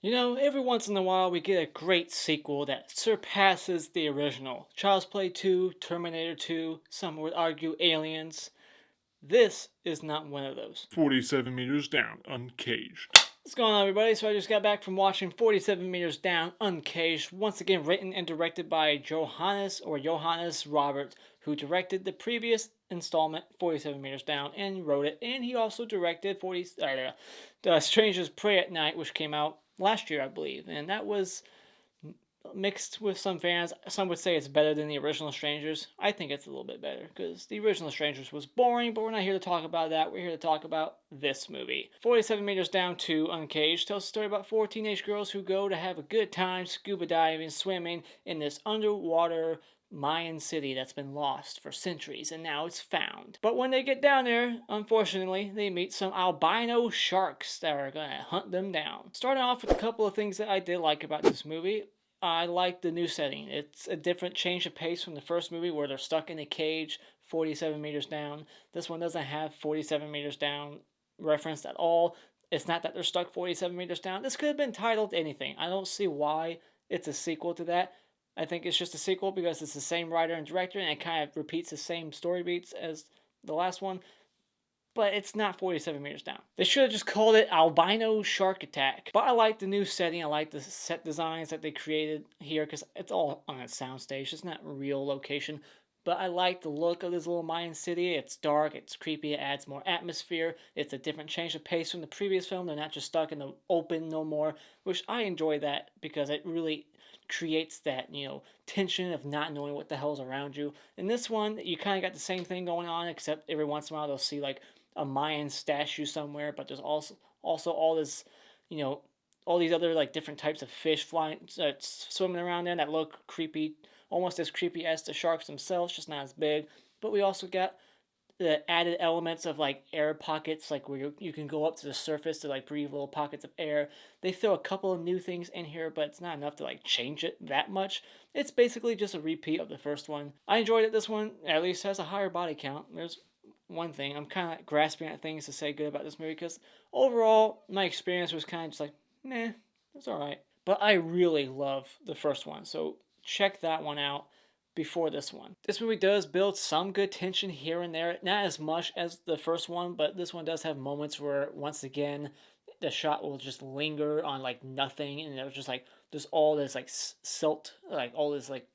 You know, every once in a while we get a great sequel that surpasses the original. Child's Play 2, Terminator 2, some would argue Aliens. This is not one of those. 47 Meters Down Uncaged. What's going on, everybody? So I just got back from watching 47 Meters Down Uncaged, once again written and directed by Johannes Robert, who directed the previous installment, 47 Meters Down, and wrote it. And he also directed Strangers Pray at Night, which came out last year, I believe. And that was mixed with some fans. Some would say it's better than the original Strangers. I think it's a little bit better because the original Strangers was boring, but we're not here to talk about that. We're here to talk about this movie. 47 Meters Down to Uncaged tells a story about four teenage girls who go to have a good time scuba diving, swimming in this underwater Mayan city that's been lost for centuries and now it's found. But when they get down there, unfortunately, they meet some albino sharks that are gonna hunt them down. Starting off with a couple of things that I did like about this movie. I like the new setting. It's a different change of pace from the first movie where they're stuck in a cage 47 meters down. This one doesn't have 47 meters down referenced at all. It's not that they're stuck 47 meters down. This could have been titled anything. I don't see why it's a sequel to that. I think it's just a sequel because it's the same writer and director and it kind of repeats the same story beats as the last one. But it's not 47 meters down. They should have just called it Albino Shark Attack. But I like the new setting. I like the set designs that they created here because it's all on a soundstage. It's not real location. But I like the look of this little Mayan city. It's dark, it's creepy, it adds more atmosphere. It's a different change of pace from the previous film. They're not just stuck in the open no more, which I enjoy that because it really creates that, tension of not knowing what the hell's around you. In this one, you kind of got the same thing going on, except every once in a while they'll see like a Mayan statue somewhere, but there's also all this, all these other like different types of fish flying, swimming around there that look creepy, almost as creepy as the sharks themselves, just not as big. But we also got the added elements of like air pockets, like where you can go up to the surface to like breathe little pockets of air. They throw a couple of new things in here, but it's not enough to like change it that much. It's basically just a repeat of the first one. I enjoyed it. This one at least has a higher body count. There's one thing. I'm kind of grasping at things to say good about this movie because overall, my experience was kind of just like, meh, it's alright. But I really love the first one, so check that one out before this one. This movie does build some good tension here and there, not as much as the first one, but this one does have moments where, once again, the shot will just linger on like nothing, and it was just like there's all this like silt, like all this like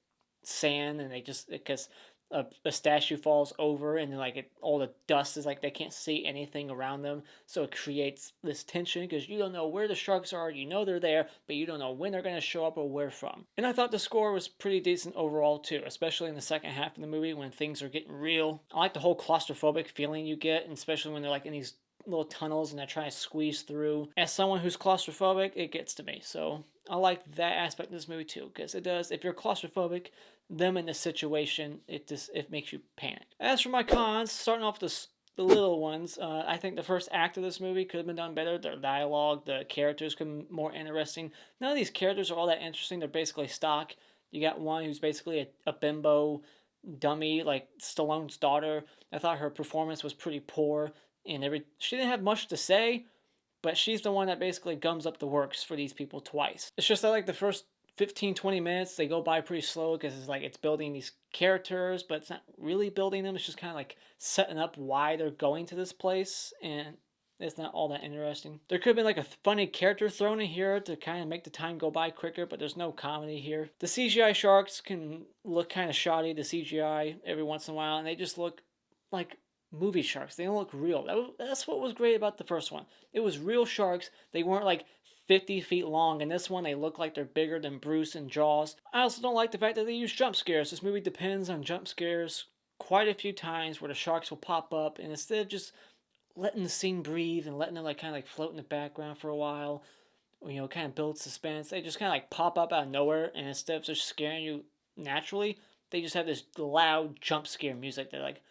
sand, and they just because a statue falls over and then all the dust is like they can't see anything around them, so it creates this tension because you don't know where the sharks are. You know they're there, but you don't know when they're going to show up or where from. And I thought the score was pretty decent overall too, especially in the second half of the movie when things are getting real. I like the whole claustrophobic feeling you get, and especially when they're like in these little tunnels and they're trying to squeeze through. As someone who's claustrophobic, it gets to me. So I like that aspect of this movie too, because it does. If you're claustrophobic, them in this situation, it makes you panic. As for my cons, starting off with the little ones, I think the first act of this movie could have been done better. The dialogue, the characters could have been more interesting. None of these characters are all that interesting. They're basically stock. You got one who's basically a bimbo dummy, like Stallone's daughter. I thought her performance was pretty poor, and she didn't have much to say, but she's the one that basically gums up the works for these people twice. It's just that like the first 15-20 minutes they go by pretty slow because it's building these characters, but it's not really building them. It's just kind of like setting up why they're going to this place, and it's not all that interesting. There could have been like a funny character thrown in here to kind of make the time go by quicker, but there's no comedy here. The CGI sharks can look kind of shoddy, the CGI, every once in a while, and they just look like movie sharks. They don't look real. That's what was great about the first one. It was real sharks. They weren't like 50 feet long. In this one, they look like they're bigger than Bruce and Jaws. I also don't like the fact that they use jump scares. This movie depends on jump scares quite a few times where the sharks will pop up, and instead of just letting the scene breathe and letting them like kind of like float in the background for a while, kind of build suspense, they just kind of like pop up out of nowhere, and instead of just scaring you naturally, they just have this loud jump scare music that like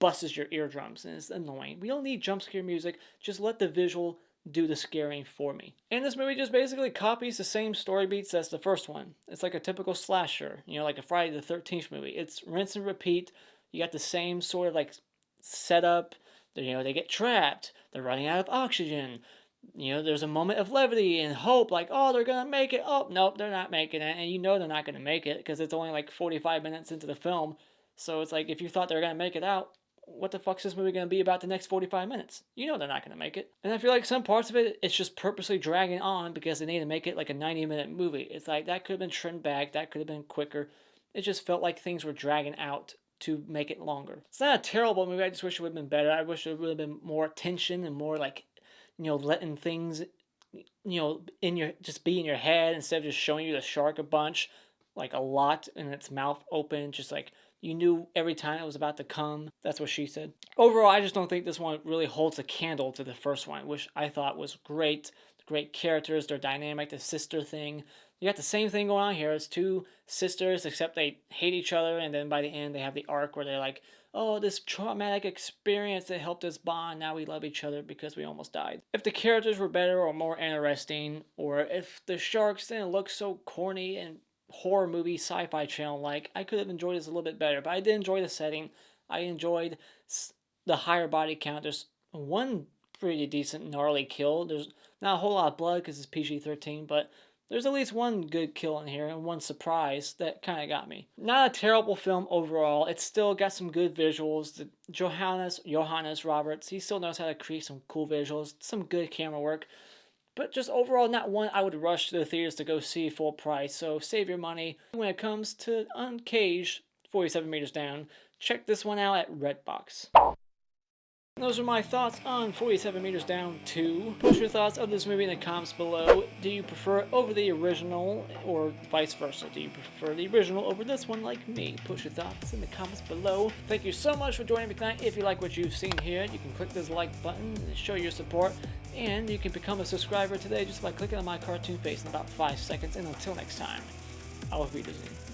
busts your eardrums, and it's annoying. We don't need jump scare music. Just let the visual do the scaring for me. And this movie just basically copies the same story beats as the first one. It's like a typical slasher, like a Friday the 13th movie. It's rinse and repeat. You got the same sort of like setup. They get trapped. They're running out of oxygen. You know, there's a moment of levity and hope, like, oh, they're gonna make it. Oh, nope, they're not making it, and you know they're not gonna make it because it's only like 45 minutes into the film. So it's like if you thought they were gonna make it out, what the fuck's this movie gonna be about the next 45 minutes? You know they're not gonna make it. And I feel like some parts of it, it's just purposely dragging on because they need to make it like a 90-minute movie. It's like that could have been trimmed back, that could have been quicker. It just felt like things were dragging out to make it longer. It's not a terrible movie. I just wish it would have been better. I wish there would have been more tension and more like, you know, letting things, you know, in your just be in your head instead of just showing you the shark a bunch, like a lot, and its mouth open, just like you knew every time it was about to come. That's what she said. Overall, I just don't think this one really holds a candle to the first one, which I thought was great. Great characters, their dynamic, the sister thing. You got the same thing going on here. It's two sisters, except they hate each other, and then by the end they have the arc where they're like, oh, this traumatic experience that helped us bond, now we love each other because we almost died. If the characters were better or more interesting, or if the sharks didn't look so corny and horror movie sci-fi channel like, I could have enjoyed this a little bit better. But I did enjoy the setting. I enjoyed the higher body count. There's one pretty decent gnarly kill. There's not a whole lot of blood because it's PG-13, but there's at least one good kill in here and one surprise that kind of got me. Not a terrible film overall. It's still got some good visuals. The Johannes Roberts, he still knows how to create some cool visuals, some good camera work. But just overall, not one I would rush to the theaters to go see full price. So save your money. When it comes to Uncaged, 47 Meters Down, check this one out at Redbox. Those are my thoughts on 47 Meters Down 2. Post your thoughts of this movie in the comments below. Do you prefer it over the original or vice versa? Do you prefer the original over this one like me? Post your thoughts in the comments below. Thank you so much for joining me tonight. If you like what you've seen here, you can click this like button and show your support. And you can become a subscriber today just by clicking on my cartoon face in about 5 seconds. And until next time, I will be Disney.